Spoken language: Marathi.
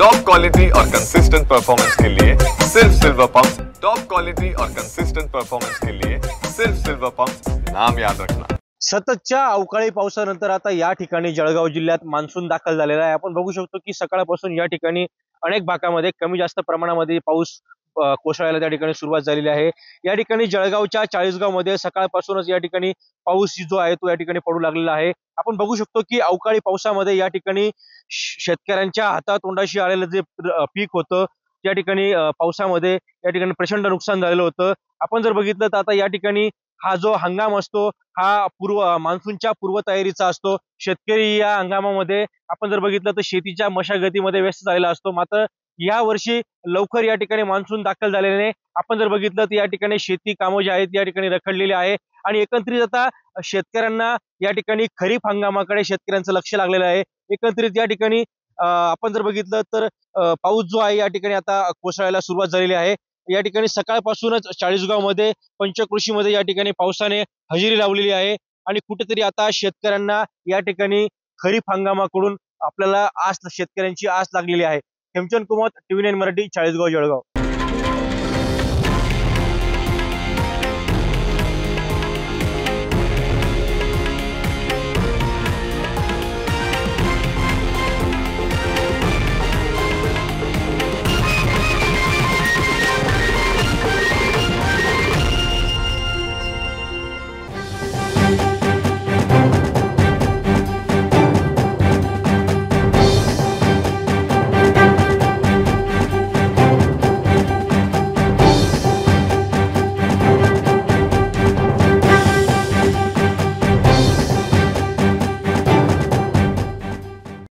टॉप क्वालिटी और कंसिस्टेंट परफॉर्मेंस के लिए सिर्फ सिल्वर पंप। टॉप क्वालिटी और कंसिस्टेंट परफॉर्मेंस के लिए सिर्फ सिल्वर पंप, नाम याद रखना। सततच्या अवकाळी पावसानंतर आता या ठिकाणी जळगाव जिल्ह्यात मान्सून दाखल झालेला आहे। आपण बघू शकतो की सकाळपासून या ठिकाणी अनेक भागामध्ये कमी जास्त प्रमाणामध्ये पाऊस कोसळायला त्या ठिकाणी सुरुवात झालेली आहे। या ठिकाणी जळगावच्या चाळीसगाव मध्ये सकाळपासूनच या ठिकाणी पाऊस जो आहे तो या ठिकाणी पडू लागलेला आहे। आपण बघू शकतो की अवकाळी पावसामध्ये या ठिकाणी शेतकऱ्यांच्या हातातोंडाशी आलेलं जे पीक होतं त्या ठिकाणी पावसामध्ये या ठिकाणी प्रचंड नुकसान झालेलं होतं। आपण जर बघितलं तर आता या ठिकाणी हा जो हंगाम असतो हा मान्सूनच्या पूर्वतयारीचा असतो। शेतकरी या हंगामामध्ये आपण जर बघितलं तर शेतीच्या मशागतीमध्ये व्यस्त झालेला असतो। मात्र या वर्षी लवकर या ठिकाणी मान्सून दाखल झालेले आपण जर बघितलं तर या ठिकाणी शेती कामं जी आहेत या ठिकाणी रखडलेली आहे आणि एकत्रित आता शेतकऱ्यांना या ठिकाणी खरीप हंगामाकडे शेतकऱ्यांचं लक्ष लागलेलं आहे। एकत्रित या ठिकाणी आपण जर बघितलं तर पाऊस जो आहे या ठिकाणी आता कोसळायला सुरुवात झालेली आहे। या ठिकाणी सकाळपासूनच चाळीसगाव मध्ये पंचकृषी मध्ये या ठिकाणी पावसाने हजेरी लावलेली आहे आणि कुठेतरी आता शेतकऱ्यांना या ठिकाणी खरीप हंगामाकडून आपल्याला शेतकऱ्यांची आस लागलेली आहे। हेमचंद कुमार, TV9 मराठी, चाळीसगाव, जळगाव।